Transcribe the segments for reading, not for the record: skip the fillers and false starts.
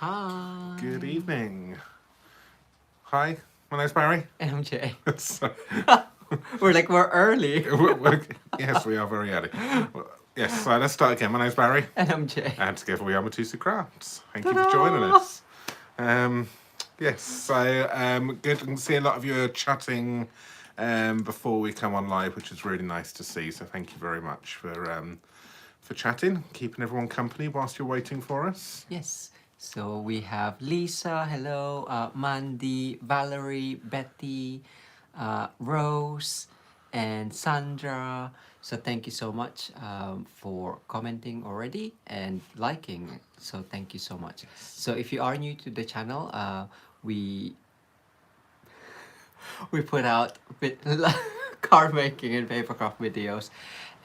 Hi. Good evening. Hi, my name's Barry. MJ. So, We're early. yes, we are very early. Yes, so let's start again. My name's Barry, And MJ. and together we are Mitosu Crafts. Thank you for Ta-da! joining us. Yes, so good to see a lot of you are chatting before we come on live, which is really nice to see. So thank you very much for chatting, keeping everyone company whilst you're waiting for us. Yes. So we have Lisa, hello, Mandy, Valerie, Betty, Rose, and Sandra. So thank you so much for commenting already and liking. So thank you so much. So if you are new to the channel, we put out card making and papercraft videos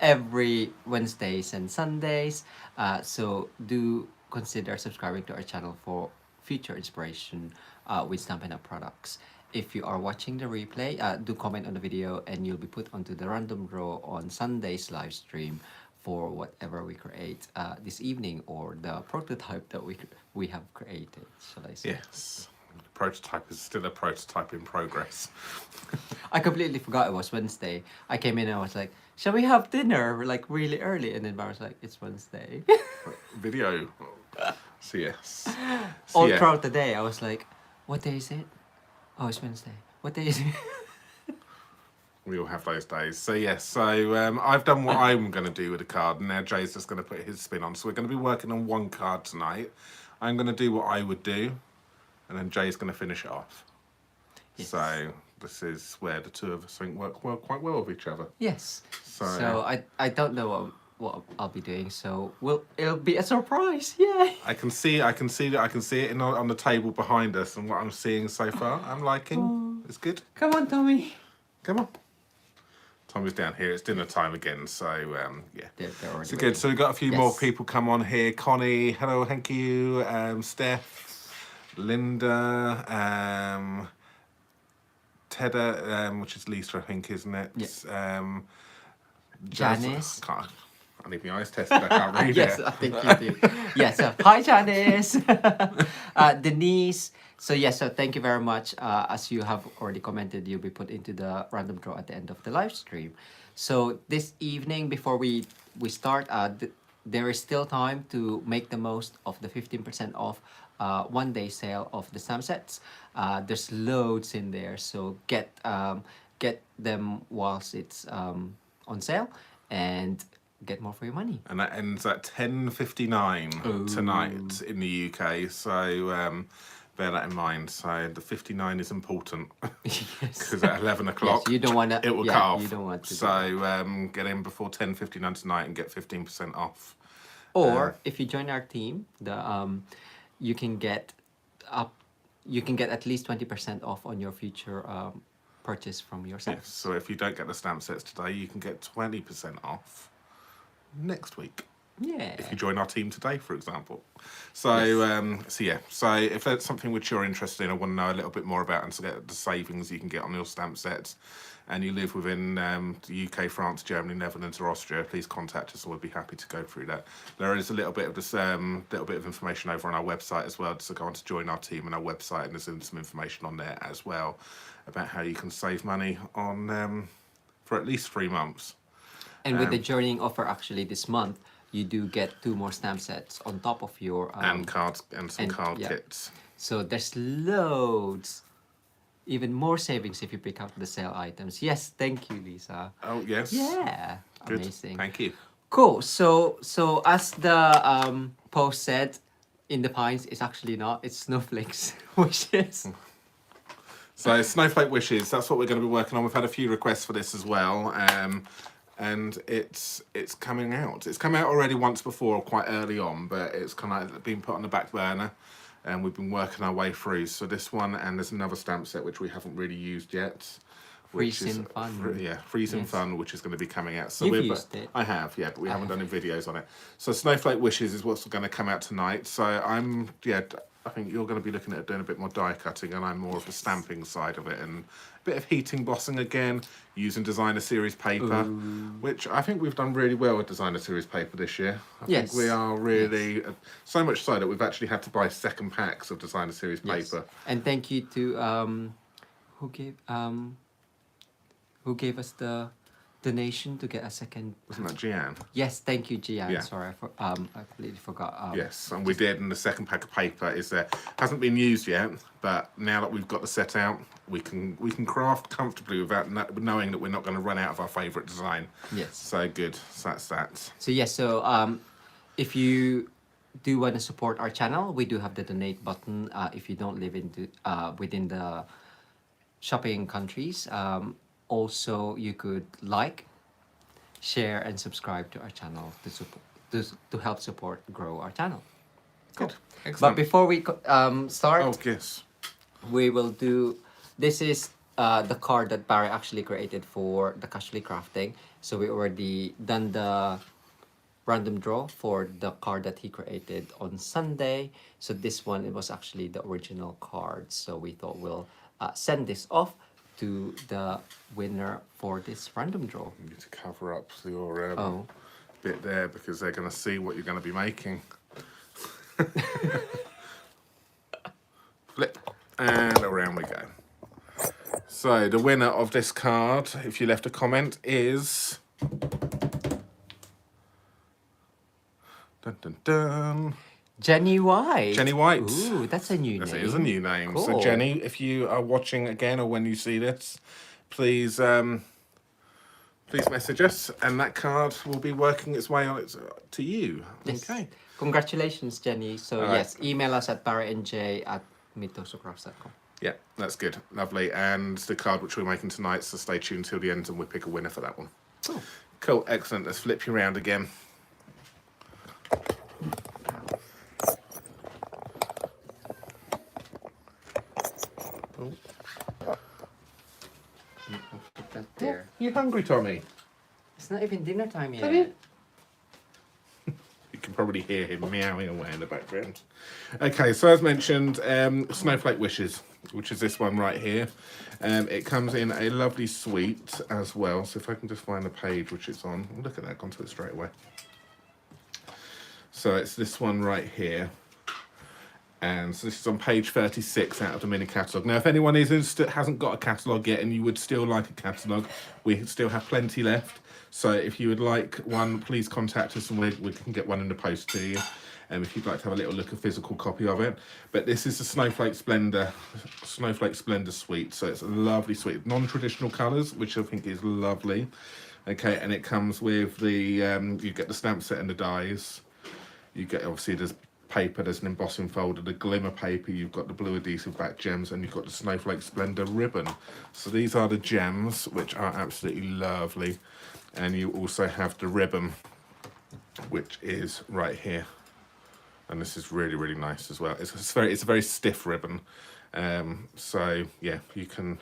every Wednesdays and Sundays. So do consider subscribing to our channel for future inspiration with Stampin' Up products. If you are watching the replay, do comment on the video and you'll be put onto the random draw on Sunday's live stream for whatever we create this evening, or the prototype that we have created, shall I say. Yes. The prototype is still a prototype in progress. I completely forgot it was Wednesday. I came in and I was like, shall we have dinner like really early? And then Bar was like, it's Wednesday. Video. So yes. All throughout the day, I was like, what day is it? Oh, it's Wednesday. What day is it? We all have those days. So yes, so I've done what I'm going to do with a card, and now Jay's just going to put his spin on. So we're going to be working on one card tonight. I'm going to do what I would do, and then Jay's going to finish it off. Yes. So this is where the two of us think work quite well with each other. Yes. So I don't know what I'll be doing. So it'll be a surprise. Yay! I can see it on the table behind us, and what I'm seeing so far, I'm liking. It's good. Come on, Tommy. Come on. Tommy's down here. It's dinner time again, so yeah. They're already So good. So we've got a few more people come on here. Connie, hello, thank you. Steph, Linda, Tedda, which is Lisa, I think, isn't it? Yes. Janice. I need my eyes tested. I can't read yes, it. I think you do. Yes. Hi, Janice. Denise. So yes. So thank you very much. As you have already commented, you'll be put into the random draw at the end of the live stream. So this evening, before we start, there is still time to make the most of the 15% off one-day sale of the stamp sets. There's loads in there, so get them whilst it's on sale and get more for your money. And that ends at 10:59 tonight in the UK. So bear that in mind. So the 59 is important because at 11 o'clock you don't want to. It will cut off. You don't want to. So get in before 10:59 tonight and get 15% off. Or if you join our team, you can get at least 20% off on your future purchase from your site. Yes, so if you don't get the stamp sets today, you can get 20% off next week. Yeah. If you join our team today, for example. So, so if that's something which you're interested in or want to know a little bit more about and to get the savings you can get on your stamp sets, and you live within the UK, France, Germany, Netherlands, or Austria, please contact us, and we'll be happy to go through that. There is a little bit of this, little bit of information over on our website as well. So go on to join our team on our website, and there's some information on there as well about how you can save money on for at least 3 months. And with the joining offer, actually this month, you do get 2 more stamp sets on top of your and cards and some card kits. So there's loads. Even more savings if you pick up the sale items. Yes, thank you, Lisa. Oh, yes. Yeah. Good. Amazing. Thank you. Cool. So as the post said, in the Pines, it's actually not. It's Snowflake's wishes. So Snowflake wishes. That's what we're going to be working on. We've had a few requests for this as well. And it's coming out. It's come out already once before, quite early on, but it's kind of been put on the back burner. And we've been working our way through. So this one, and there's another stamp set which we haven't really used yet. Freezing Fun. Freezing Fun, which is going to be coming out. So You've used it. I have, yeah, but we haven't done any videos on it. So Snowflake Wishes is what's going to come out tonight. So I think you're going to be looking at doing a bit more die cutting, and I'm more of the stamping side of it, and a bit of heat embossing again, using designer series paper, which I think we've done really well with designer series paper this year. I think we are really, so much so that we've actually had to buy second packs of designer series paper. And thank you to who gave us the donation to get a second. Wasn't that Gian? Yes, thank you, Gian. Yeah. Sorry, I completely forgot. Yes, and we did, and the second pack of paper is there. Hasn't been used yet, but now that we've got the set out, we can craft comfortably without knowing that we're not going to run out of our favourite design. Yes. So good. So that's that. So yes, so if you do want to support our channel, we do have the donate button. If you don't live within the shopping countries, also you could like, share, and subscribe to our channel to help support grow our channel. Good. Excellent. But before we start, Oh yes, we will do. This is the card that Barry actually created for the casually crafting. So we already done the random draw for the card that he created on Sunday. So this one, it was actually the original card. So we thought we'll send this off to the winner for this random draw. you need to cover up your bit there because they're going to see what you're going to be making. Flip, and around we go. So the winner of this card, if you left a comment, is dun dun dun. Jenny White. Jenny White. Ooh, that's a new Yes, name. it is a new name. Cool. So Jenny, if you are watching again or when you see this, please please message us, and that card will be working its way on to you. Yes. Okay. Congratulations, Jenny. So All right. yes, email us at barryandj@mitosocrafts.com. Yeah, that's good. Lovely. And the card which we're making tonight, so stay tuned till the end and we'll pick a winner for that one. Cool. Cool, excellent. Let's flip you around again. Put that there. You hungry, Tommy? It's not even dinner time yet. You can probably hear him meowing away in the background. Okay, so as mentioned, Snowflake Wishes, which is this one right here. It comes in a lovely suite as well. So if I can just find the page which it's on. Look at that, gone to it straight away. So it's this one right here. And so this is on page 36 out of the mini catalogue. Now, if anyone hasn't got a catalogue yet and you would still like a catalogue, we still have plenty left. So if you would like one, please contact us and we can get one in the post to you. And if you'd like to have a little look, a physical copy of it. But this is the Snowflake Splendor suite. So it's a lovely suite. Non-traditional colours, which I think is lovely. Okay, and it comes with the, you get the stamp set and the dies. You get, obviously, there's paper, there's an embossing folder, the glimmer paper, you've got the blue adhesive back gems, and you've got the Snowflake Splendor ribbon. So these are the gems, which are absolutely lovely. And you also have the ribbon, which is right here. And this is really, really nice as well. It's a very stiff ribbon. So yeah, you can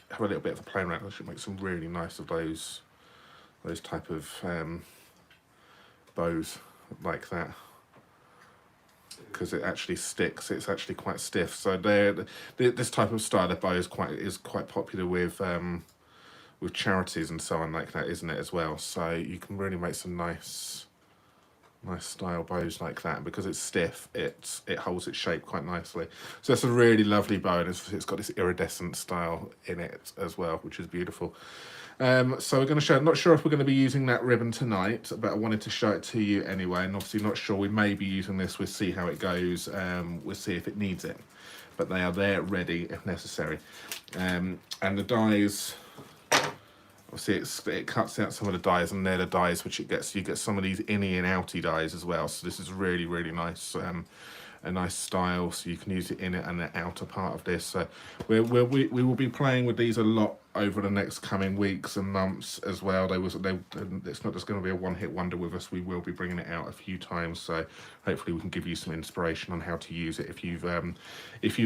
have a little bit of a play around. I should make some really nice of those type of bows like that, because it actually sticks. It's actually quite stiff. So this type of style of bow is quite popular with charities and so on like that, isn't it, as well? So you can really make some nice style bows like that, because it's stiff. It holds its shape quite nicely. So it's a really lovely bow, and it's got this iridescent style in it as well, which is beautiful. So we're going to show, not sure if we're going to be using that ribbon tonight, but I wanted to show it to you anyway, and obviously not sure, we may be using this, we'll see how it goes, we'll see if it needs it, but they are there ready if necessary. And the dies, obviously it cuts out some of the dies, and they're the dies which you get some of these innie and outy dies as well, so this is really, really nice. A nice style, so you can use it in it and the outer part of this. So we will be playing with these a lot over the next coming weeks and months as well. It's not just going to be a one-hit wonder with us. We will be bringing it out a few times, so hopefully we can give you some inspiration on how to use it. If you've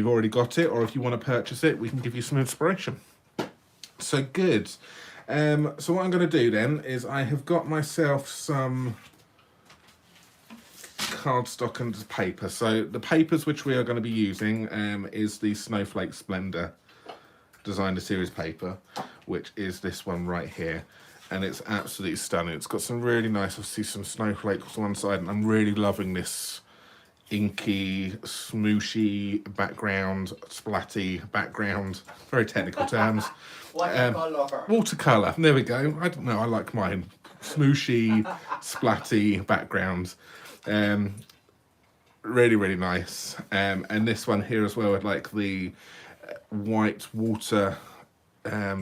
already got it, or if you want to purchase it, we can give you some inspiration. So good. So what I'm going to do then is I have got myself some cardstock and paper. So the papers which we are going to be using is the Snowflake Splendor Designer Series paper, which is this one right here. And it's absolutely stunning. It's got some really nice, obviously some snowflakes on one side, and I'm really loving this inky, smooshy background, splatty background, very technical terms. Watercolour, there we go. I don't know, I like mine. Smooshy, splatty background. Really, really nice. And this one here as well, with like the white water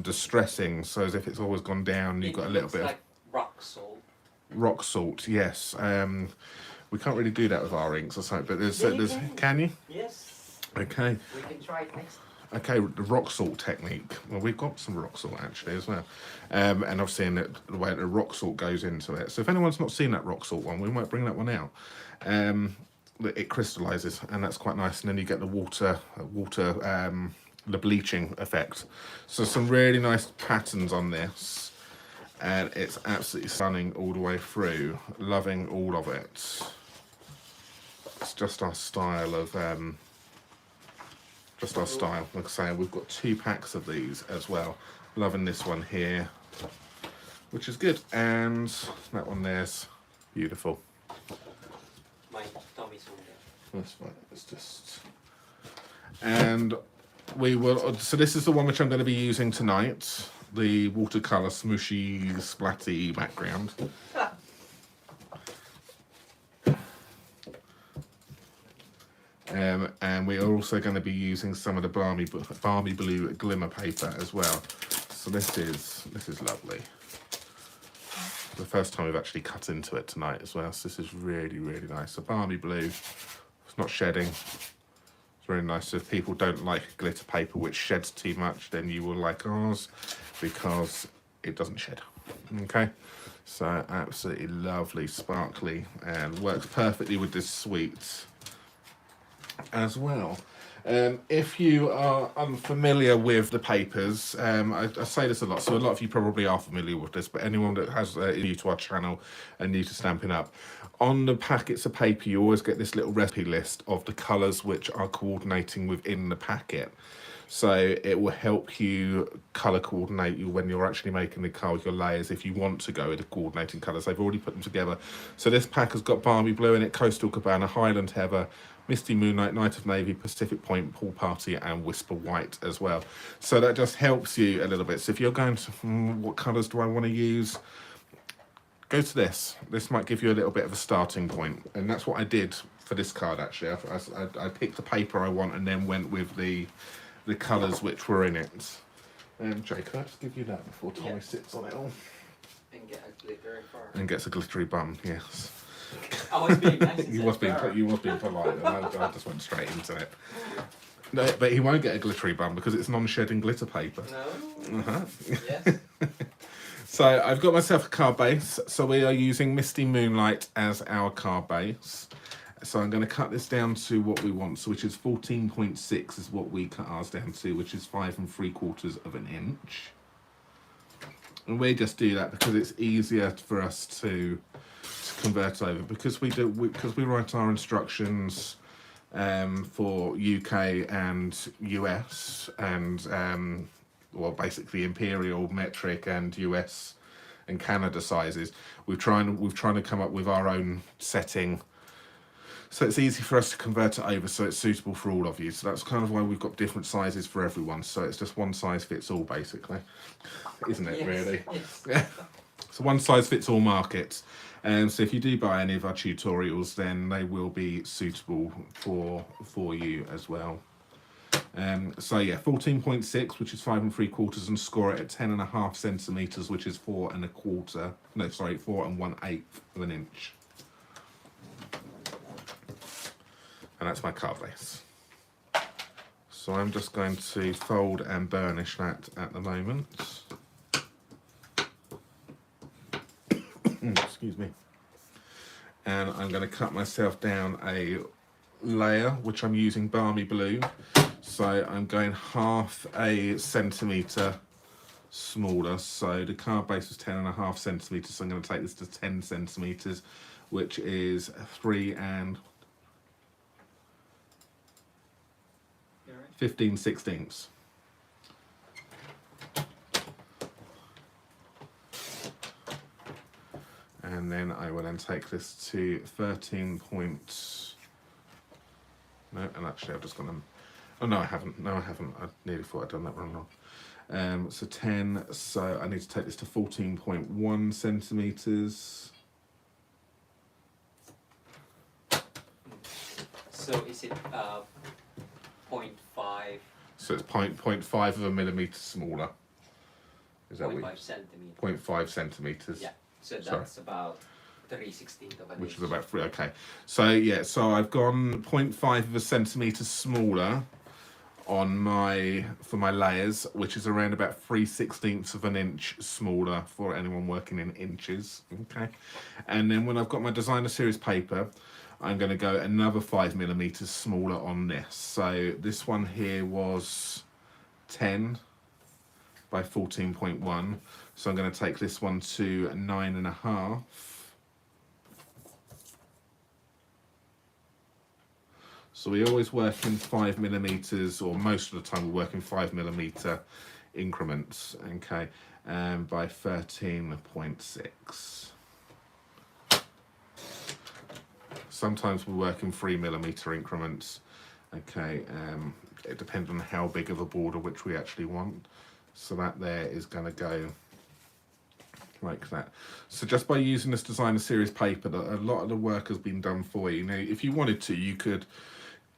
distressing, so as if it's always gone down. You've got a little bit like rock salt. Rock salt, yes. We can't really do that with our inks or something, but there's can you? Yes. Okay. We can try it next. Okay, the rock salt technique. Well, we've got some rock salt actually as well, and I've seen the way the rock salt goes into it. So if anyone's not seen that rock salt one, we might bring that one out. It crystallizes, and that's quite nice. And then you get the water, the bleaching effect. So some really nice patterns on this, and it's absolutely stunning all the way through. Loving all of it. It's just our style of like I say, we've got 2 packs of these as well. Loving this one here, which is good, and that one there's beautiful. My tummy's on there. That's fine. It's just, and we will. So this is the one which I'm going to be using tonight. The watercolor smooshy, splatty background. And we are also going to be using some of the balmy blue glimmer paper as well. So this is lovely. The first time we've actually cut into it tonight as well. So this is really, really nice. So balmy blue, it's not shedding. It's very nice. So if people don't like glitter paper which sheds too much, then you will like ours because it doesn't shed. Okay. So absolutely lovely, sparkly, and works perfectly with this sweet as well. If you are unfamiliar with the papers, I say this a lot, so a lot of you probably are familiar with this, but anyone that has new to our channel and new to Stampin' Up, on the packets of paper you always get this little recipe list of the colours which are coordinating within the packet. So it will help you colour coordinate you when you're actually making the card with your layers if you want to go with the coordinating colours. They've already put them together. So this pack has got Balmy Blue in it, Coastal Cabana, Highland Heather, Misty Moonlight, Night of Navy, Pacific Point, Pool Party, and Whisper White as well. So that just helps you a little bit. So if you're going to, what colours do I want to use? Go to this. This might give you a little bit of a starting point. And that's what I did for this card, actually. I picked the paper I want and then went with the colours which were in it. Jay, can I just give you that before Tommy sits on it all? And get a glittery bar. And gets a glittery bum, yes. I was being nice. You was being polite, and I just went straight into it. No, but he won't get a glittery bum because it's non-shedding glitter paper. No. Yes. So I've got myself a card base. So we are using Misty Moonlight as our card base. So I'm going to cut this down to what we want, so which is 14.6 is what we cut ours down to, which is 5 3/4 of an inch. And we just do that because it's easier for us to convert over, because we write our instructions for UK and US and well, basically imperial, metric, and US and Canada sizes. We've trying to come up with our own setting, so it's easy for us to convert it over, so it's suitable for all of you. So that's kind of why we've got different sizes for everyone. So it's just one size fits all, basically, isn't it? Yes, really? Yes. So one size fits all markets. So if you do buy any of our tutorials, then they will be suitable for you as well. So yeah, 14.6, which is 5 3/4, and score it at 10.5 centimeters, which is 4 1/4. No, sorry, 4 1/8 of an inch. And that's my card base. So I'm just going to fold and burnish that at the moment. Excuse me. And I'm going to cut myself down a layer, which I'm using Balmy Blue. So I'm going 1/2 centimetre smaller. So the card base was 10.5 centimetres, so I'm going to take this to 10 centimetres, which is 3 and 15/16. And then I will then take this to 13 points. No, and actually I've just gone. Oh no, I haven't. No, I haven't. I nearly thought I'd done that wrong. So 10. So I need to take this to 14.1 centimeters. So is it 0.5? So it's 0.5 of a millimeter smaller. Is that 0.5 centimeters. 0.5 centimeters. Yeah. So that's about 3/16 of an Which inch. is about 3. Okay. So yeah. So I've gone 0.5 of a centimeter smaller on for my layers, which is around about 3/16 of an inch smaller for anyone working in inches. Okay. And then when I've got my designer series paper, I'm going to go another 5 millimeters smaller on this. So this one here was 10 by 14.1. So I'm going to take this one to 9.5. So we always work in 5 millimeters, or most of the time we work in 5 millimeter increments. Okay, by 13.6. Sometimes we work in 3 millimeter increments. Okay, it depends on how big of a border which we actually want. So that there is going to go like that. So just by using this designer series paper, a lot of the work has been done for you. Now, if you wanted to, you could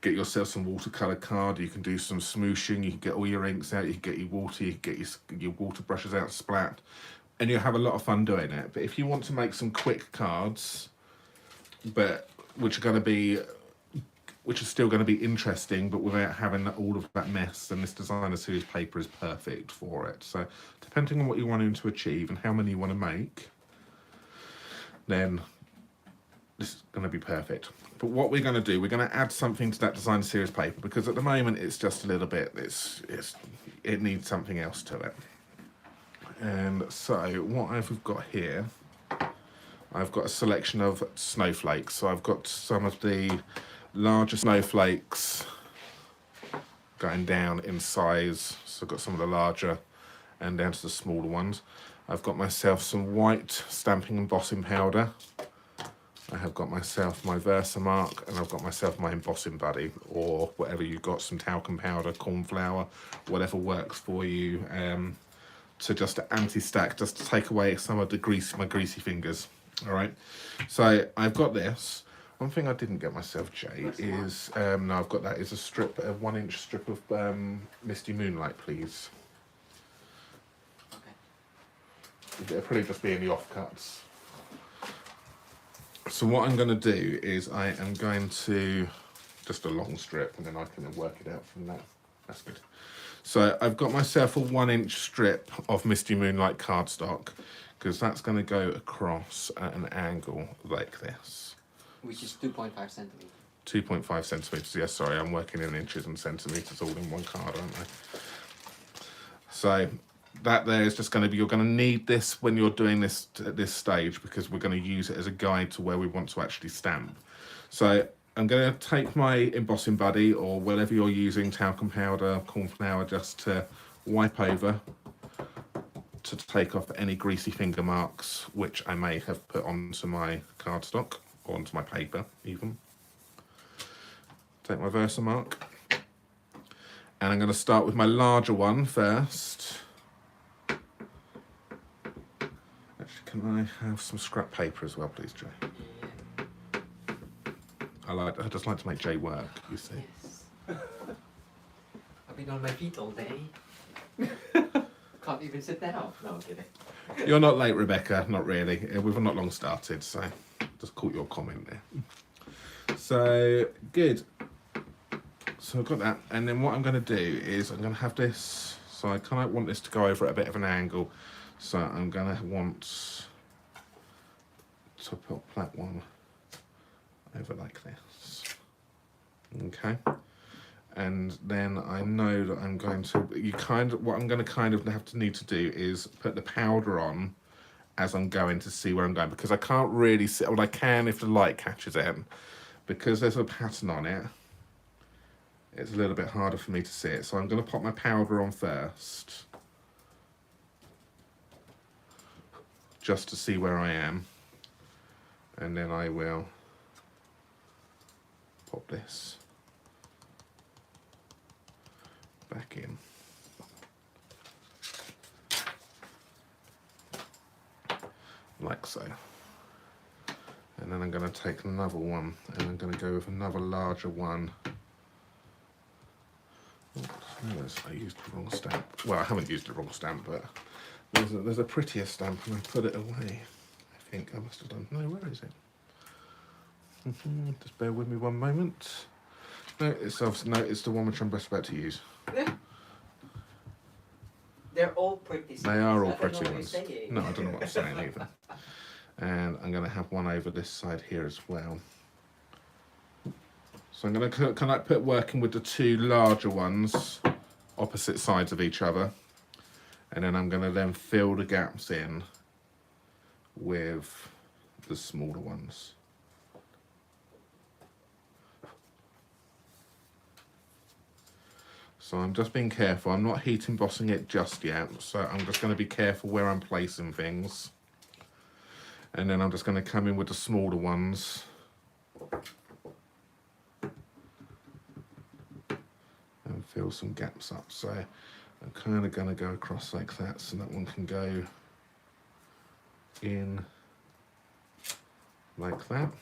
get yourself some watercolor card. You can do some smooshing. You can get all your inks out. You can get your water. You can get your water brushes out, splat, and you'll have a lot of fun doing it. But if you want to make some quick cards, but which are still going to be interesting, but without having all of that mess, then this designer series paper is perfect for it. So depending on what you're wanting to achieve and how many you want to make, then this is going to be perfect. But what we're going to do, we're going to add something to that designer series paper, because at the moment it's just a little bit, it needs something else to it. And so what I've got here, I've got a selection of snowflakes. So I've got some of the larger snowflakes going down in size. So I've got some of the larger and down to the smaller ones. I've got myself some white stamping embossing powder. I have got myself my Versamark, and I've got myself my embossing buddy, or whatever you've got, some talcum powder, corn flour, whatever works for you, to just anti-stack, just to take away some of the my greasy fingers. All right, so I've got this. One thing I didn't get myself, Jay, is no, I've got that. Is a 1-inch strip of Misty Moonlight, please. Okay. It'll probably just be in the offcuts. So what I'm going to do is I am going to just a long strip, and then I can work it out from that. That's good. So I've got myself a 1-inch strip of Misty Moonlight cardstock, because that's going to go across at an angle like this. Which is 2.5 centimeters. 2.5 centimeters. Yes, sorry, I'm working in inches and centimeters all in one card, aren't I? So that there is just going to be, you're going to need this when you're doing this at this stage, because we're going to use it as a guide to where we want to actually stamp. So I'm going to take my embossing buddy, or whatever you're using, talcum powder, corn flour, just to wipe over to take off any greasy finger marks which I may have put onto my cardstock, or onto my paper even. Take my Versamark, and I'm going to start with my larger one first. Actually, can I have some scrap paper as well, please, Jay? Yeah. I just like to make Jay work, you see. Yes. I've been on my feet all day. Can't even sit down. No, I'm kidding. You're not late, Rebecca, not really. We've not long started, so just caught your comment there. So, good. So I've got that, and then what I'm going to do is I'm going to have this, so I kind of want this to go over at a bit of an angle, so I'm going to want to put that one over like this. Okay. And then I know that I'm going to, what I'm going to kind of need to do is put the powder on as I'm going to see where I'm going, because I can't really see, well I can if the light catches it, because there's a pattern on it, it's a little bit harder for me to see it. So I'm going to pop my powder on first, just to see where I am, and then I will pop this back in. Like so. And then I'm going to take another one, and I'm going to go with another larger one. I used the wrong stamp. Well, I haven't used the wrong stamp, but there's a prettier stamp, and I put it away. I think I must have done. No, where is it? Just bear with me one moment. No, it's the one which I'm just about to use. They're all pretty. They are all pretty ones. No, I don't know what I'm saying either. And I'm going to have one over this side here as well. So I'm going to kind of put working with the two larger ones opposite sides of each other, and then I'm going to then fill the gaps in with the smaller ones. So I'm just being careful. I'm not heat embossing it just yet, so I'm just going to be careful where I'm placing things. And then I'm just going to come in with the smaller ones. And fill some gaps up. So I'm kind of going to go across like that, so that one can go in like that.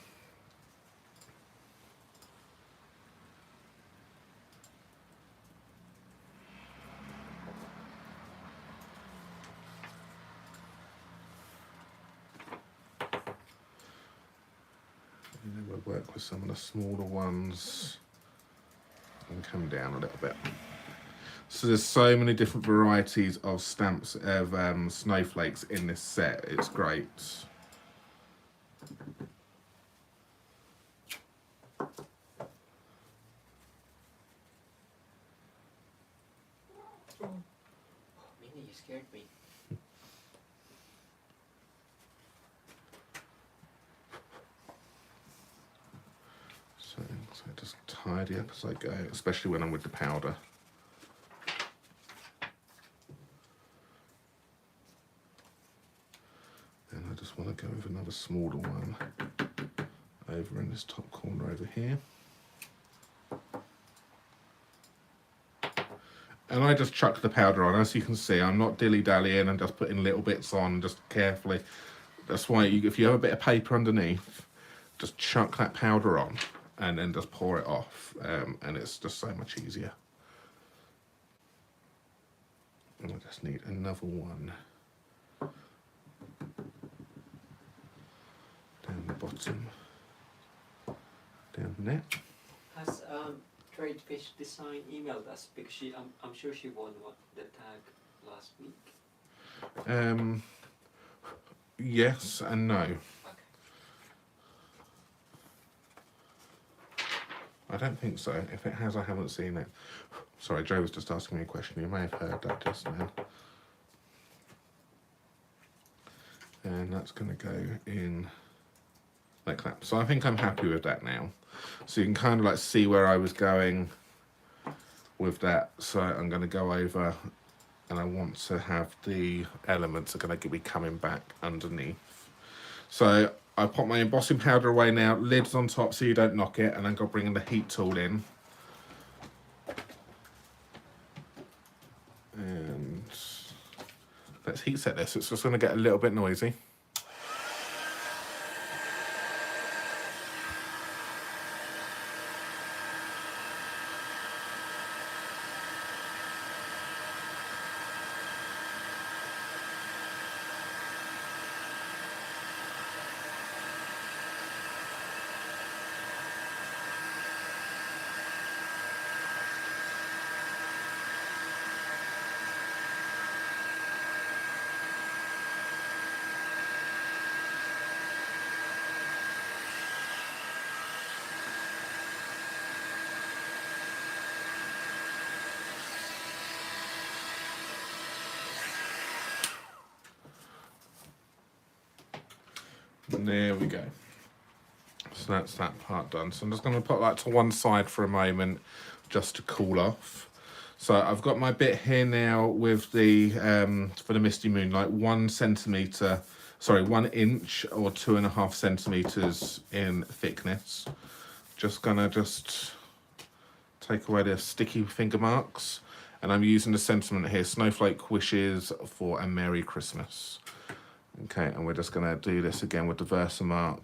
And then we'll work with some of the smaller ones and come down a little bit. So there's so many different varieties of stamps of snowflakes in this set. It's great. Minnie, you scared me. So just tidy up as I go, especially when I'm with the powder. And I just want to go with another smaller one over in this top corner over here. And I just chuck the powder on. As you can see, I'm not dilly-dallying and just putting little bits on just carefully. That's why if you have a bit of paper underneath, just chuck that powder on and then just pour it off, and it's just so much easier. And I just need another one down the bottom, down there. Has Tradefish Design emailed us, because I'm sure she won the tag last week. Yes and no. Okay. I don't think so. If it has, I haven't seen it. Sorry, Joe was just asking me a question. You may have heard that just now. And that's going to go in like that. So I think I'm happy with that now. So you can kind of like see where I was going with that. So I'm going to go over, and I want to have the elements that are going to be coming back underneath. So I pop my embossing powder away now, lids on top so you don't knock it, and then go bringing the heat tool in. And let's heat set this. It's just going to get a little bit noisy. There we go. So that's that part done. So I'm just going to put that to one side for a moment, just to cool off. So I've got my bit here now with the for the Misty Moonlight, 1 centimetre, sorry, 1 inch or 2.5 centimetres in thickness. Just gonna take away the sticky finger marks, and I'm using the sentiment here, Snowflake wishes for a Merry Christmas. Okay, and we're just gonna do this again with the Versamark.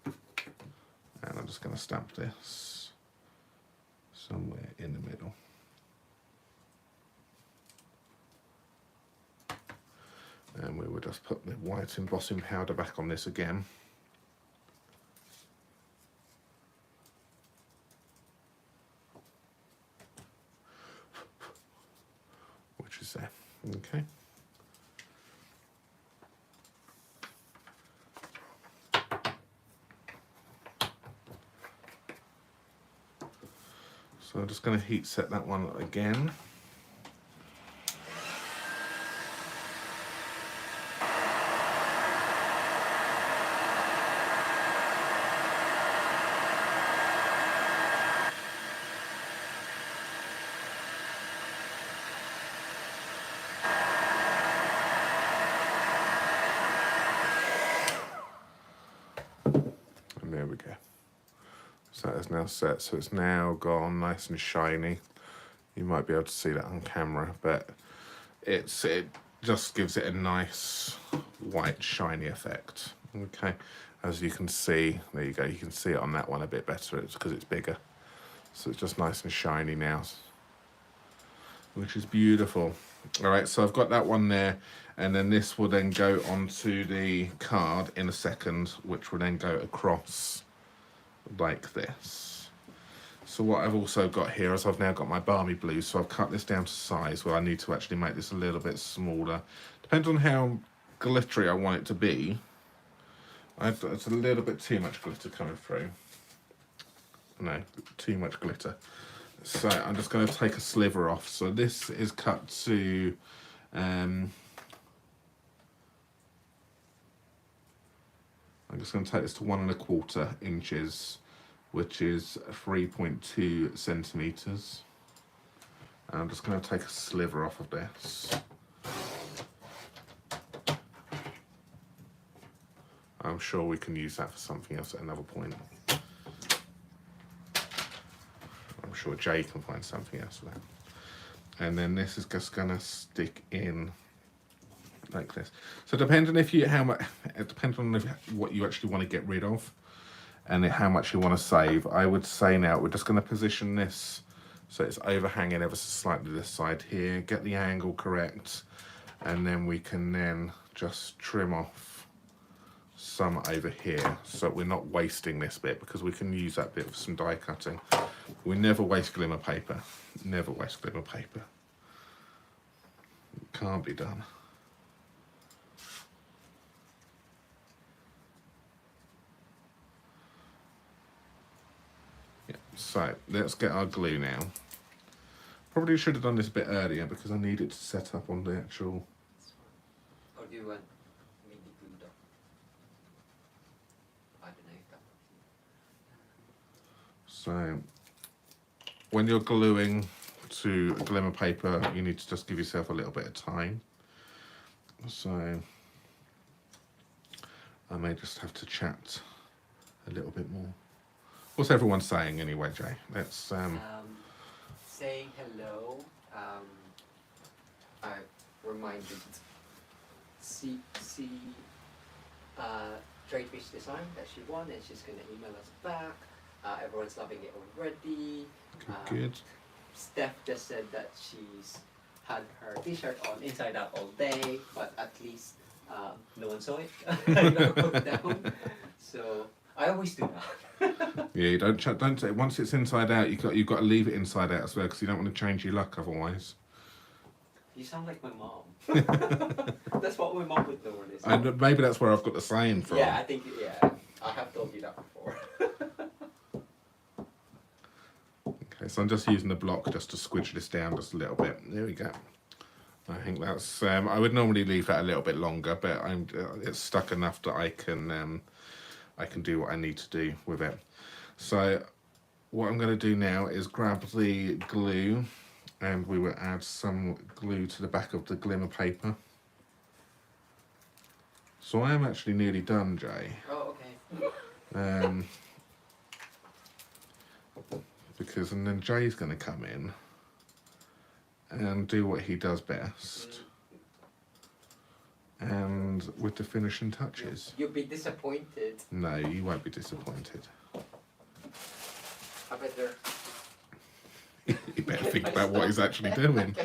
And I'm just gonna stamp this somewhere in the middle. And we will just put the white embossing powder back on this again. Which is there, okay. So I'm just going to heat set that one again. And there we go. So that is now set, so it's now gone nice and shiny. You might be able to see that on camera, but it just gives it a nice white shiny effect. Okay, as you can see, there you go, you can see it on that one a bit better, it's because it's bigger. So it's just nice and shiny now, which is beautiful. All right, so I've got that one there, and then this will then go onto the card in a second, which will then go across like this. So what I've also got here is I've now got my balmy blue, so I've cut this down to size where I need to actually make this a little bit smaller. Depends on how glittery I want it to be. It's a little bit too much glitter coming through. No, too much glitter. So I'm just going to take a sliver off. So this is cut to I'm just going to take this to 1¼ inches, which is 3.2 centimeters. And I'm just going to take a sliver off of this. I'm sure we can use that for something else at another point. I'm sure Jay can find something else for that. And then this is just going to stick in like this. So depending if you it depends on what you actually want to get rid of and how much you want to save. I would say now we're just going to position this so it's overhanging ever so slightly this side here, get the angle correct, and then we can then just trim off some over here so we're not wasting this bit, because we can use that bit for some die cutting. We never waste glimmer paper, never waste glimmer paper. It can't be done. So let's get our glue now. Probably should have done this a bit earlier because I need it to set up on the actual. Or do you want me to glue it up? I don't know if that. So when you're gluing to a glimmer paper, you need to just give yourself a little bit of time. So I may just have to chat a little bit more. What's everyone saying anyway, Jay? Let's Saying hello. I reminded Trade Fish Design that she won, and she's gonna email us back. Everyone's loving it already. good. Steph just said that she's had her t-shirt on inside out all day, but at least no one saw it. I got put down. So I always do that. Yeah, don't once it's inside out, you've got to leave it inside out as well, because you don't want to change your luck otherwise. You sound like my mom. That's what my mom would normally say. And maybe that's where I've got the saying from. Yeah, I think I have told you that before. Okay, so I'm just using the block just to squidge this down just a little bit. There we go. I think that's. I would normally leave that a little bit longer, but it's stuck enough that I can do what I need to do with it. So what I'm going to do now is grab the glue, and we will add some glue to the back of the glimmer paper. So I am actually nearly done, Jay. Oh, okay. Because and then Jay's going to come in and do what he does best, and with the finishing touches. You'll be disappointed. No, you won't be disappointed. I better. You better think about what he's actually doing.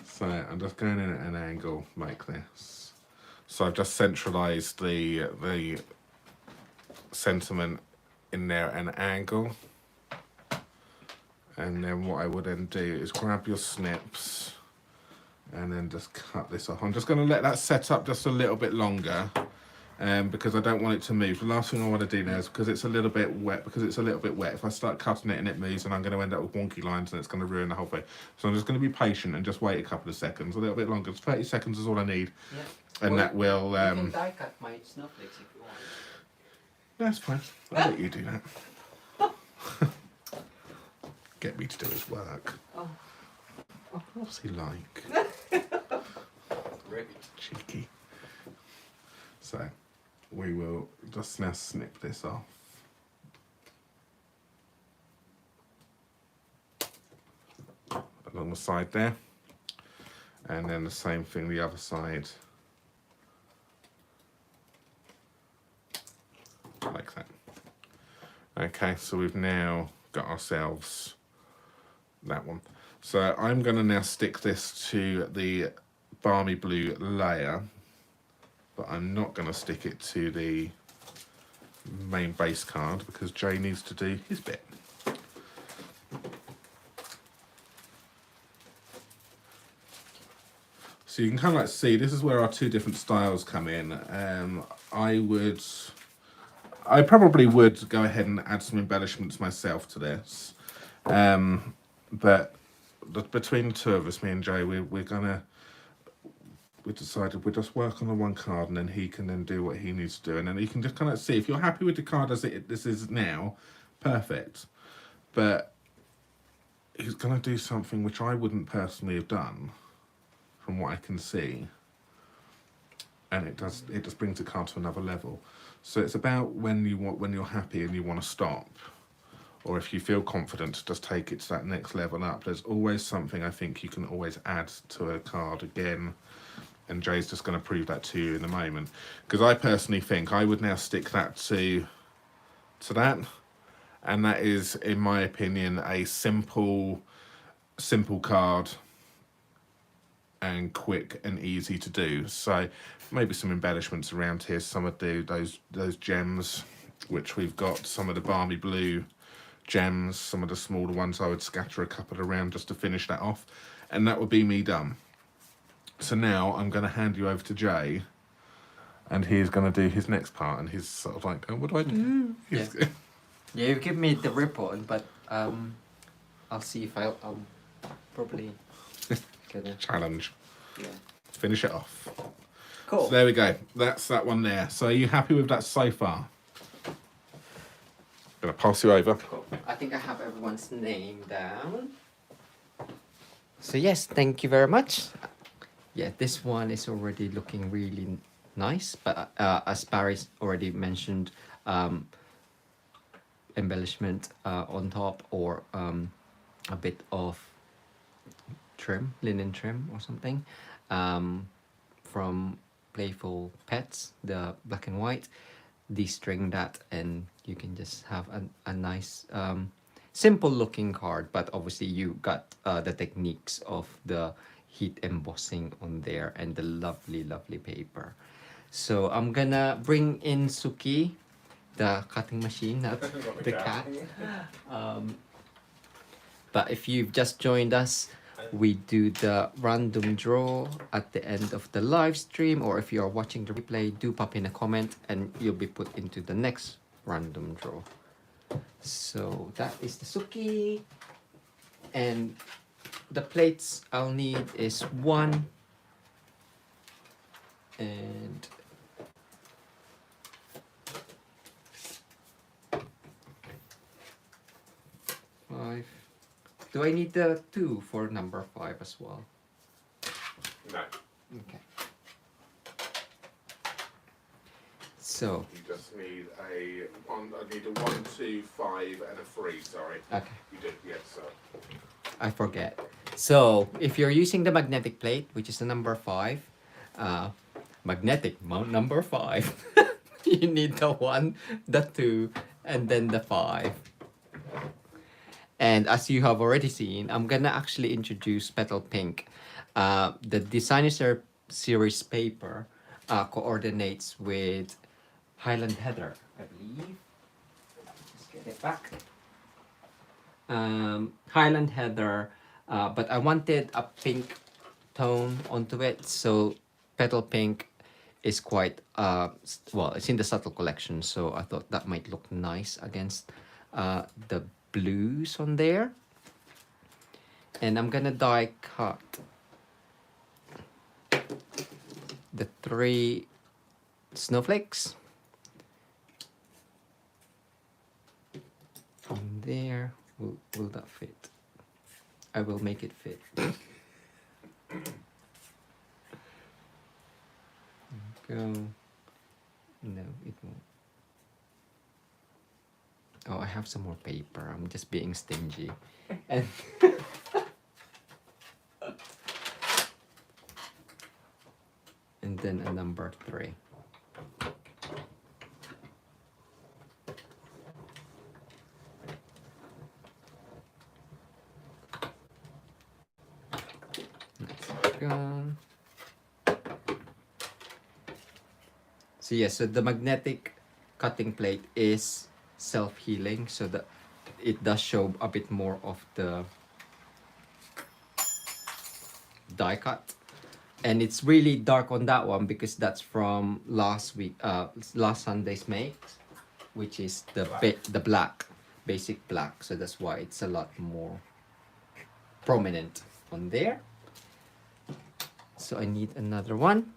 So I'm just going in at an angle like this. So I've just centralised the sentiment in there at an angle. And then what I would then do is grab your snips and then just cut this off. I'm just going to let that set up just a little bit longer because I don't want it to move. The last thing I want to do now is because it's a little bit wet, if I start cutting it and it moves, and I'm going to end up with wonky lines and it's going to ruin the whole thing. So I'm just going to be patient and just wait a couple of seconds, a little bit longer. 30 seconds is all I need. Yeah. And that will... you can die cut my snowflakes if you want. That's fine. I'll let you do that. Get me to do his work. Oh. What's he like? Really cheeky. So we will just now snip this off. Along the side there. And then the same thing the other side. Like that. Okay, so we've now got ourselves that one. So I'm going to now stick this to the balmy blue layer, but I'm not going to stick it to the main base card because Jay needs to do his bit. So you can kind of like see this is where our two different styles come in. I probably would go ahead and add some embellishments myself to this, but between the two of us, me and Jay, we decided we'd just work on the one card, and then he can then do what he needs to do, and then you can just kind of see if you're happy with the card as this is now, perfect. But he's going to do something which I wouldn't personally have done, from what I can see, and it just brings the card to another level. So it's about when you're happy and you want to stop, or if you feel confident to just take it to that next level up. There's always something I think you can always add to a card again, and Jay's just going to prove that to you in a moment. Because I personally think I would now stick that to that, and that is, in my opinion, a simple card and quick and easy to do. So maybe some embellishments around here. Some of those gems, which we've got, some of the balmy blue gems, some of the smaller ones I would scatter a couple around just to finish that off, and that would be me done. So now I'm going to hand you over to Jay, and he's going to do his next part, and he's sort of like, oh, what do I do? Yeah, yeah, you give me the report, but I'll see if I'll probably get a challenge. Yeah. Finish it off. Cool. So there we go. That's that one there. So are you happy with that so far? I'm going to pass you over. Cool. I think I have everyone's name down. So yes, thank you very much. Yeah, this one is already looking really nice, but as Barry's already mentioned, embellishment on top, or a bit of trim, linen trim or something, from Playful Pets, the black and white. De-string that, and you can just have a nice simple looking card, but obviously you got the techniques of the heat embossing on there and the lovely paper. So I'm gonna bring in Suki, the cutting machine, not the cat. But if you've just joined us, we do the random draw at the end of the live stream, or if you're watching the replay, do pop in a comment and you'll be put into the next random draw. So that is the Suki, and the plates I'll need is 1 and 5. Do I need the 2 for number 5 as well? No. Okay. So. You just need a one. I need a 1, 2, 5, and a 3. Sorry. Okay. You did, yes, sir. I forget. So if you're using the magnetic plate, which is the number 5, magnetic mount number 5, you need the 1, the 2, and then the 5. And as you have already seen, I'm gonna actually introduce Petal Pink. The Designer Series paper coordinates with Highland Heather, I believe. Let's get it back. Highland Heather, but I wanted a pink tone onto it, so Petal Pink is quite well, it's in the subtle collection, so I thought that might look nice against the blues on there. And I'm gonna die cut the 3 snowflakes on there. Will that fit? I will make it fit. Go. No, it won't. Oh, I have some more paper. I'm just being stingy. And and then a number 3. Let's go. So yes, so the magnetic cutting plate is self-healing, so that it does show a bit more of the die cut, and it's really dark on that one because that's from last Sunday's make, which is the black, basic black, so that's why it's a lot more prominent on there. So I need another one.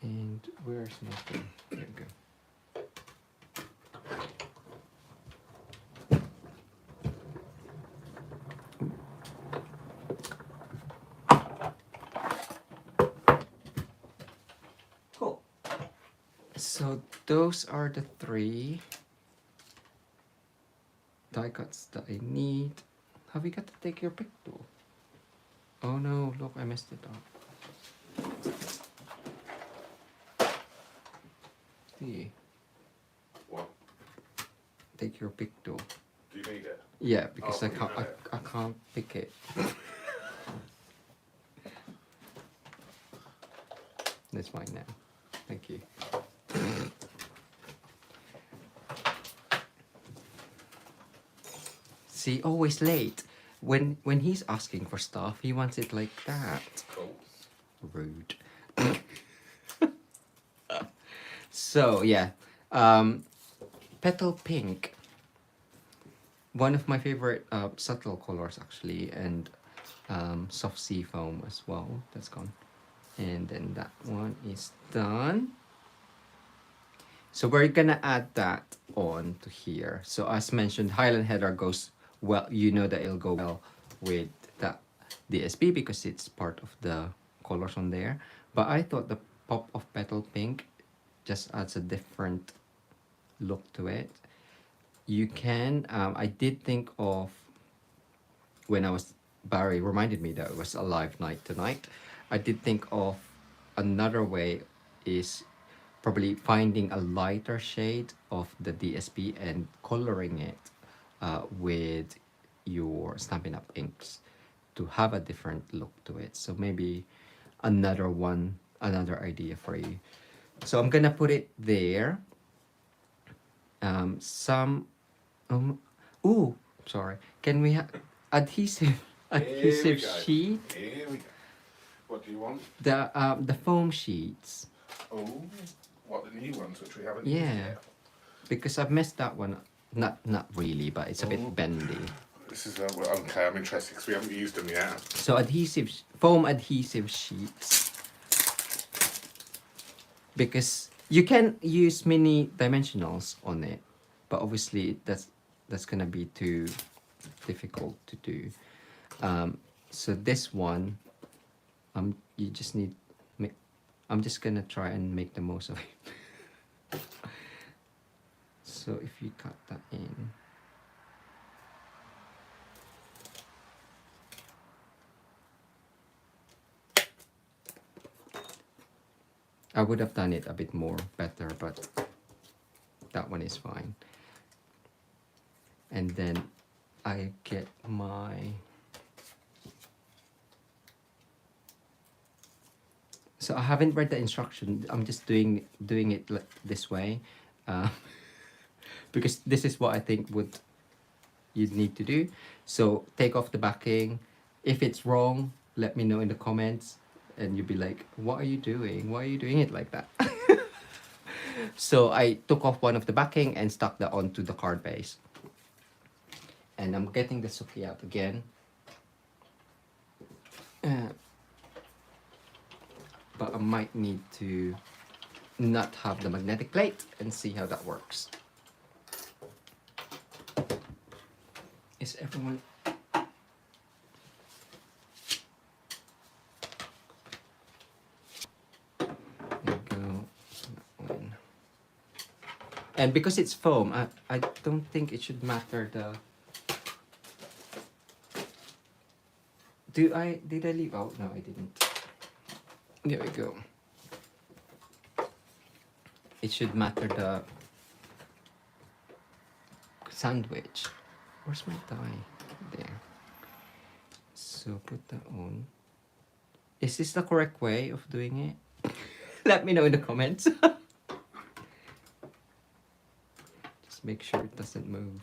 And where's my thing? There we go. Cool. So those are the 3 die cuts that I need. Have we got to take your pick tool? Oh no, look, I messed it up. What? Take your pick tool. Do you need it? Yeah, because Oh, I can't pick it. That's fine now. Thank you. See, always late. When he's asking for stuff, he wants it like that. Cool. Rude. So yeah, Petal Pink, one of my favorite subtle colors actually, and soft sea foam as well. That's gone, and then that one is done. So we're gonna add that on to here. So as mentioned, Highland Heather goes well. You know that it'll go well with that DSP because it's part of the colors on there. But I thought the pop of Petal Pink just adds a different look to it. You can, I did think of, when Barry reminded me that it was a live night tonight, I did think of another way is probably finding a lighter shade of the DSP and coloring it with your Stampin' Up inks to have a different look to it. So maybe another idea for you. So I'm gonna put it there. Sorry. Can we have adhesive sheet? Here we go. What do you want? The foam sheets. Oh, what, the new ones which we haven't used Yeah, yet? because I've messed that one. Not really, but it's a bit bendy. This is okay. I'm interested because we haven't used them yet. So foam adhesive sheets. Because you can use mini dimensionals on it, but obviously that's gonna be too difficult to do. So this one, you just need. I'm just gonna try and make the most of it. So if you cut that in. I would have done it a bit more better, but that one is fine. And then I get my so I haven't read the instruction. I'm just doing it like this way, because this is what I think you'd need to do. So take off the backing. If it's wrong, let me know in the comments, and you'll be like, "What are you doing? Why are you doing it like that?" So I took off one of the backing and stuck that onto the card base. And I'm getting the Suki out again. But I might need to not have the magnetic plate and see how that works. Is everyone... There we go. That one. And because it's foam, I don't think it should matter the... Did I leave out? No, I didn't. There we go. It should matter the sandwich. Where's my die? There. So put that on. Is this the correct way of doing it? Let me know in the comments. Just make sure it doesn't move.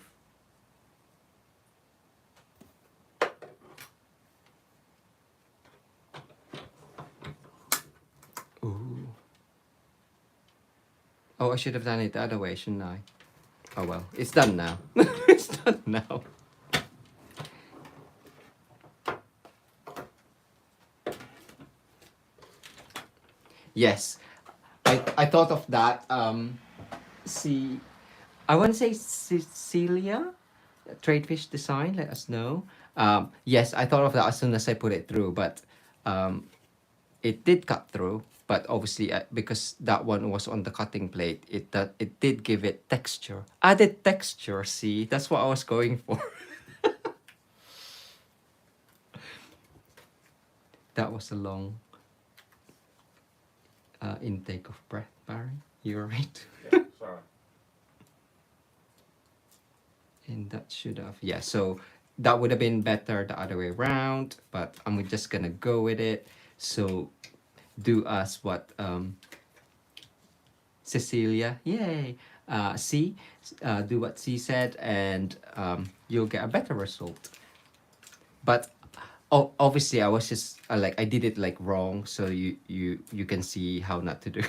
Ooh. Oh, I should have done it the other way, shouldn't I? Oh well, it's done now. It's done now. Yes, I thought of that. I want to say Cecilia, Tradefish Design, let us know. Yes, I thought of that as soon as I put it through, but it did cut through. But obviously, because that one was on the cutting plate, it did give it texture. Added texture, see? That's what I was going for. That was a long intake of breath, Barry. You're right. Yeah, sorry. And that should have... Yeah, so that would have been better the other way around. But I'm just going to go with it. So... do us what Cecilia, yay, do what C said, and you'll get a better result. But obviously I was just I did it like wrong, so you can see how not to do.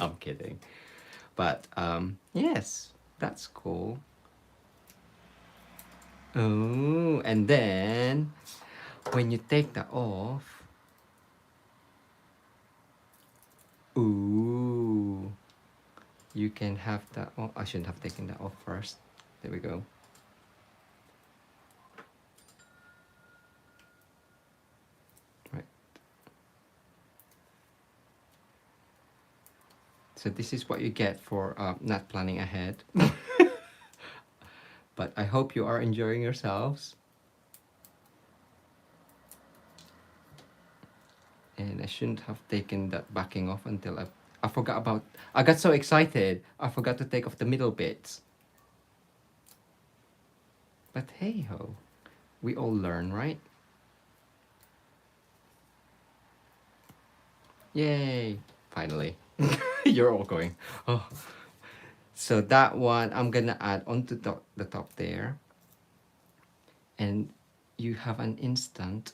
I'm kidding, but yes, that's cool. Oh, and then when you take that off, ooh, you can have that. Oh, I shouldn't have taken that off first. There we go. Right. So this is what you get for not planning ahead. But I hope you are enjoying yourselves. And I shouldn't have taken that backing off until I forgot about... I got so excited, I forgot to take off the middle bits. But hey ho, we all learn, right? Yay, finally. You're all going, oh. So that one, I'm gonna add onto the top there. And you have an instant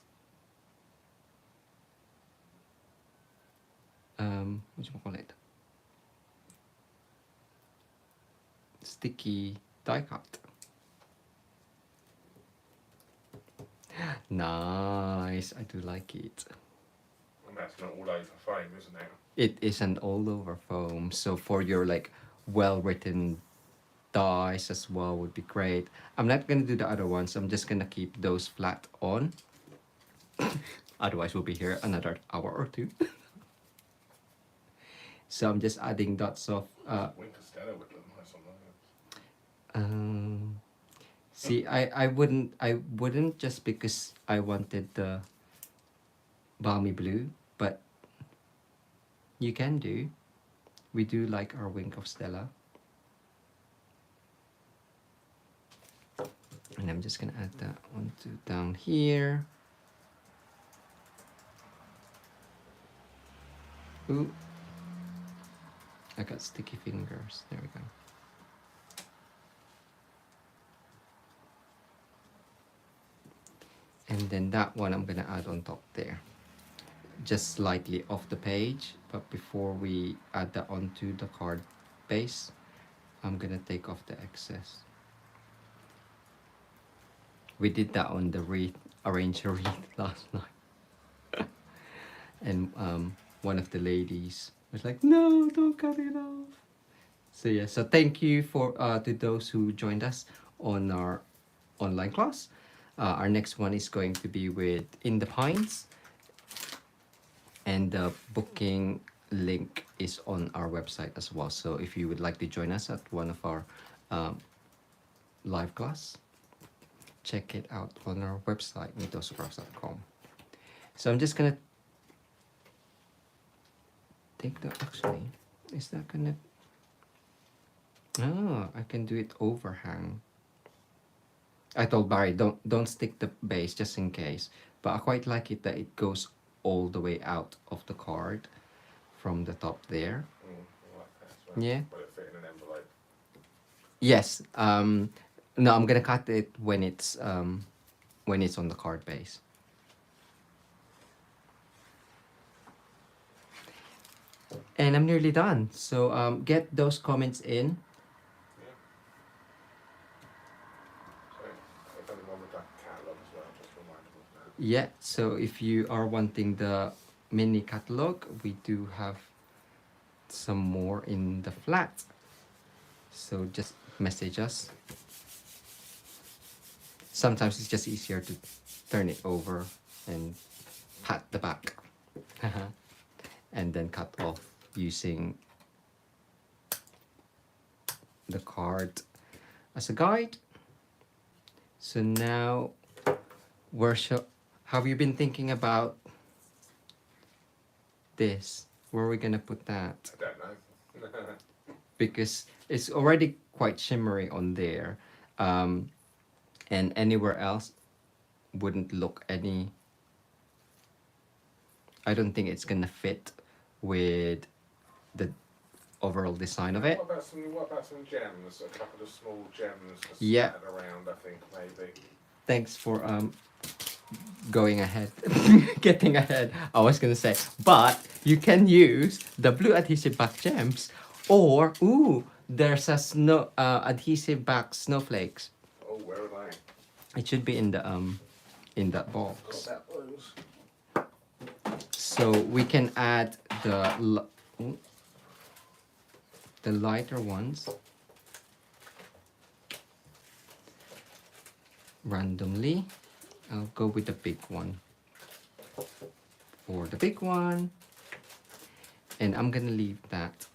what do you call it? Sticky die cut. Nice. I do like it. And that's not all over foam, isn't it? It is an all over foam. So for your like well written dies as well would be great. I'm not gonna do the other ones. I'm just gonna keep those flat on. Otherwise we'll be here another hour or two. So I'm just adding dots of Winter Stella would look nice on those. see I wouldn't just because I wanted the balmy blue, but you can do. We do like our wink of Stella. And I'm just gonna add that one to down here. Ooh. I got sticky fingers. There we go. And then that one I'm gonna add on top there. Just slightly off the page, but before we add that onto the card base, I'm gonna take off the excess. We did that on the wreath, arrange a wreath last night. And one of the ladies was like, no, don't cut it off. So yeah, so thank you for to those who joined us on our online class. Our next one is going to be with In the Pines, and the booking link is on our website as well. So if you would like to join us at one of our live class, check it out on our website, mitosocrafts.com. So I'm just gonna take that. Actually, is that gonna? Oh, I can do it overhang. I told Barry don't stick the base just in case, but I quite like it that it goes all the way out of the card from the top there. I like that as well. Yeah. Will it fit in an envelope? Yes. No, I'm gonna cut it when it's on the card base. And I'm nearly done. So get those comments in. Yeah, so if you are wanting the mini catalog, we do have some more in the flat. So just message us. Sometimes it's just easier to turn it over and pat the back. And then cut off using the card as a guide. So now have you been thinking about this? Where are we gonna put that? I don't know. Because it's already quite shimmery on there, and anywhere else wouldn't look any. I don't think it's gonna fit with the overall design of it. What about some gems? A couple of small gems just Yeah. scattered around, I think, maybe. Thanks for going ahead, getting ahead. I was gonna say, but you can use the blue adhesive back gems, or ooh, there's a adhesive back snowflakes. Oh, where are they? It should be in that box. Got that those. So we can add the lighter ones randomly. I'll go with the big one for the big one, and I'm gonna leave that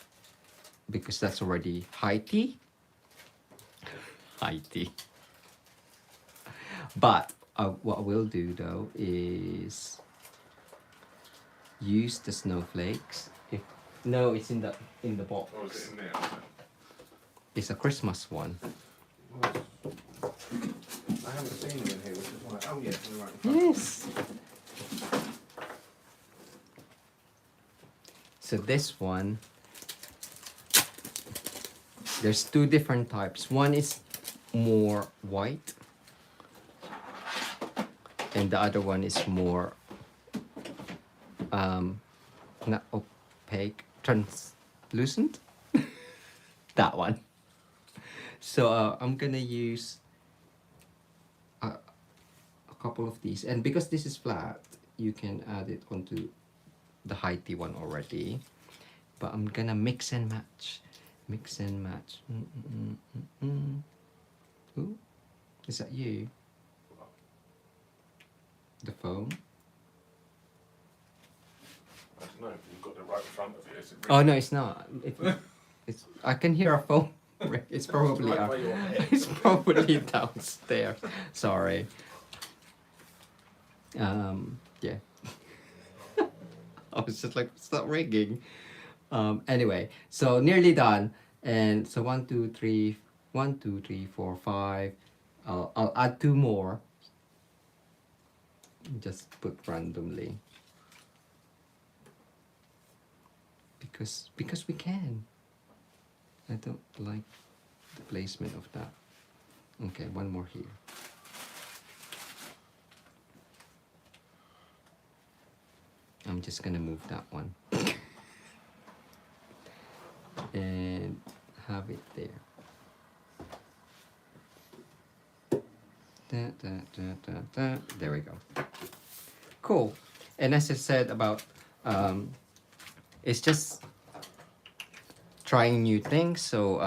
because that's already high tea. High tea. But what I will do though is use the snowflakes. No, it's in the box. Or is it in there? It's a Christmas one. I haven't seen them in here, which is why. Oh, yes, they're right in front. Yes. So this one, there's two different types. One is more white, and the other one is more not opaque, translucent. That one. So I'm gonna use a couple of these, and because this is flat, you can add it onto the heighty one already. But I'm gonna mix and match. Mix and match. Ooh, is that you? The phone? I don't know, you've got it right in front of you. Is it Oh no, it's not. It's I can hear a phone. It's probably right by your head. it's probably downstairs. Sorry. Yeah. I was just like, stop ringing. Anyway, so nearly done. And so 1, 2, 3, 1, 2, 3, 4, 5. I'll add 2 more. Just put randomly. Because we can. I don't like the placement of that. Okay, 1 more here. I'm just gonna move that one. And have it there. There we go. Cool. And as I said about, it's just trying new things. So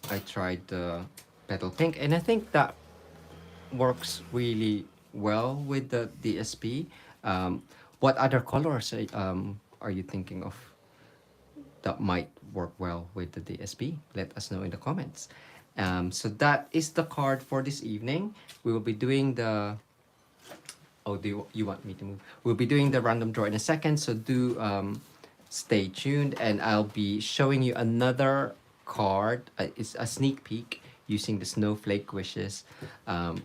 I tried the petal pink, and I think that works really well with the DSP. What other colors are you thinking of that might work well with the DSP? Let us know in the comments. So that is the card for this evening. We will be doing the... Oh, do you want me to move? We'll be doing the random draw in a second, so do stay tuned, and I'll be showing you another card. It's a sneak peek using the Snowflake wishes,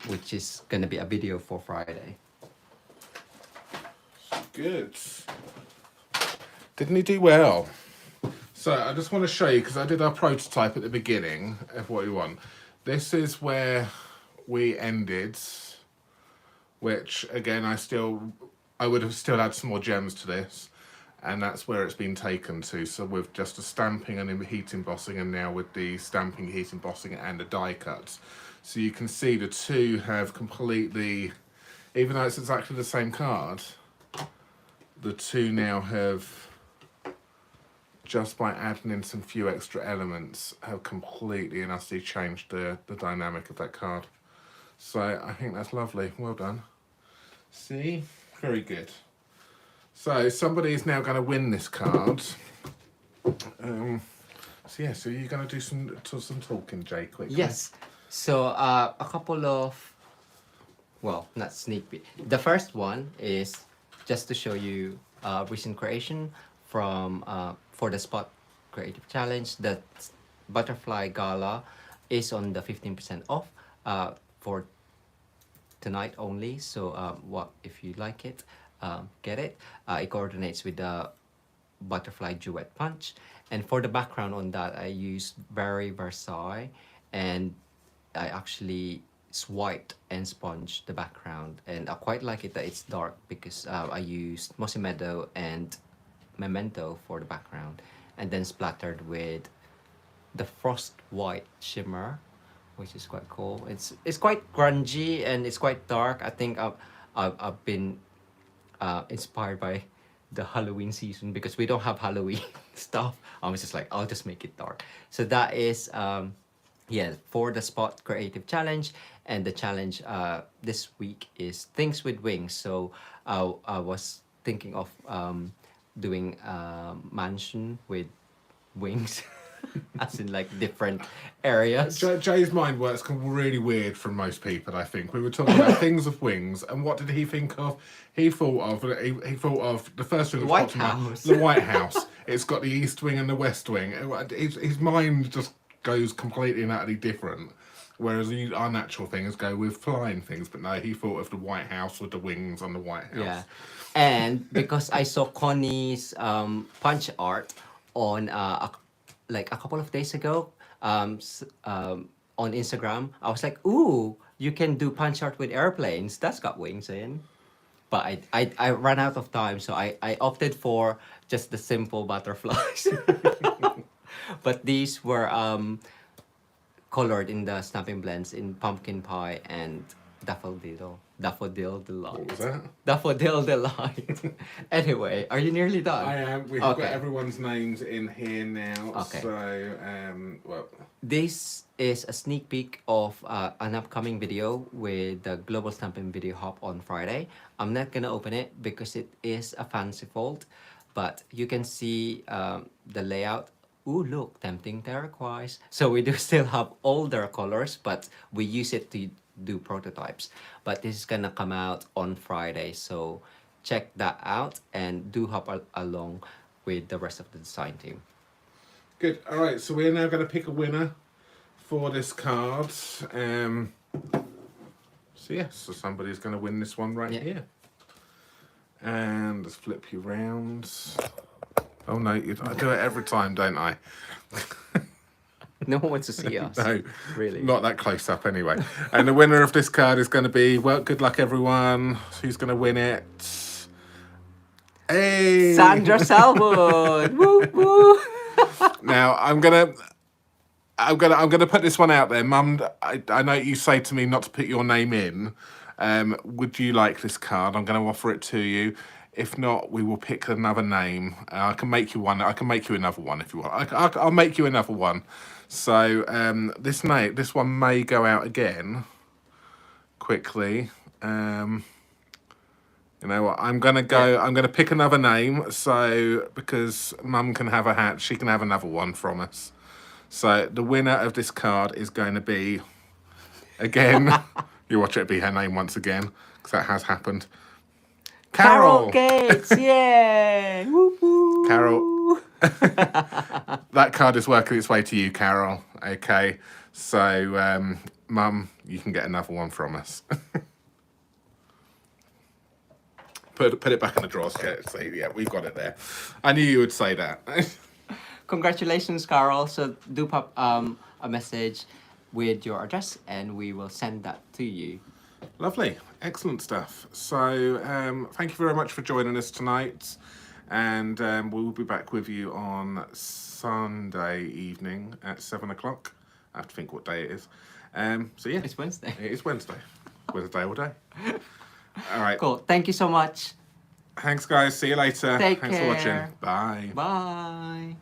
which is going to be a video for Friday. Good. Didn't he do well? So I just want to show you, because I did our prototype at the beginning of what we want. This is where we ended, which again I would have still had some more gems to this, and that's where it's been taken to. So with just the stamping and heat embossing, and now with the stamping, heat embossing and the die cuts. So you can see the two have completely, even though it's exactly the same card, the two now have, just by adding in some few extra elements, have completely and utterly changed the dynamic of that card. So I think that's lovely. Well done. See? Very good. So somebody is now going to win this card. So yeah, so you're going to do some talking, Jay, quickly. Yes. So a couple of, well, not sneak peek. The first one is just to show you recent creation from for the Spot Creative Challenge. The Butterfly Gala is on the 15% off for tonight only. So what if you like it, get it. It coordinates with the Butterfly Duet Punch. And for the background on that, I used Very Versailles, and I actually swiped and sponged the background, and I quite like it that it's dark, because I used Mossy Meadow and Memento for the background, and then splattered with the Frost White shimmer, which is quite cool. It's quite grungy and it's quite dark. I think I've been inspired by the Halloween season, because we don't have Halloween stuff. I was just like, I'll just make it dark. So that is yeah, for the Spot Creative Challenge. And the challenge this week is Things with Wings. So I was thinking of doing a mansion with wings. As in like different areas. Jay's mind works really weird from most people, I think. We were talking about things with wings, and what did he think of? He thought of the first thing that White popped in my mind, House. the White House. It's got the East Wing and the West Wing. His mind just goes completely and utterly different. Whereas our natural things go with flying things, but no, he thought of the White House with the wings on the White House. Yeah, and because I saw Connie's punch art on like a couple of days ago on Instagram, I was like, ooh, you can do punch art with airplanes. That's got wings in. But I ran out of time, so I opted for just the simple butterflies. But these were colored in the Stampin' blends in Pumpkin Pie and Daffodil. Daffodil What Delight. was that? Daffodil Delight. Anyway, are you nearly done? I am. We've Okay. got everyone's names in here now. Okay. So, well, This is a sneak peek of an upcoming video with the Global Stampin' Video Hop on Friday. I'm not gonna open it because it is a fancy fold, but you can see the layout. Ooh, look, tempting turquoise. So we do still have older colors, but we use it to do prototypes. But this is gonna come out on Friday, so check that out and do hop along with the rest of the design team. good. All right, so we're now going to pick a winner for this card. So yes, so somebody's going to win this one right here. And let's flip you round. Oh no, I do it every time, don't I? No one wants to see us. No, Really. not that close up anyway. And the winner of this card is going to be, well, good luck everyone. Who's going to win it? Hey! Sandra Salmon. Woo woo. Now I'm gonna put this one out there, Mum. I know you say to me not to put your name in. Would you like this card? I'm going to offer it to you. If not, we will pick another name. I can make you one. I can make you another one if you want. I'll make you another one. So this one may go out again quickly. You know what? I'm gonna go. Yeah. I'm gonna pick another name. So because Mum can have a hat, she can have another one from us. So the winner of this card is going to be, again, you watch it be her name once again because that has happened. Carol Gates, yeah. Woo woo. Carol. That card is working its way to you, Carol. Okay. So, Mum, you can get another one from us. Put it back in the drawer, so yeah, we've got it there. I knew you would say that. Congratulations, Carol. So do pop a message with your address and we will send that to you. Lovely. Excellent stuff. So thank you very much for joining us tonight. And we'll be back with you on Sunday evening at 7 o'clock. I have to think what day it is. So yeah. It's Wednesday. It is Wednesday. Wednesday all day. All right. Cool. Thank you so much. Thanks, guys. See you later. Take Thanks care. for watching. Bye. Bye.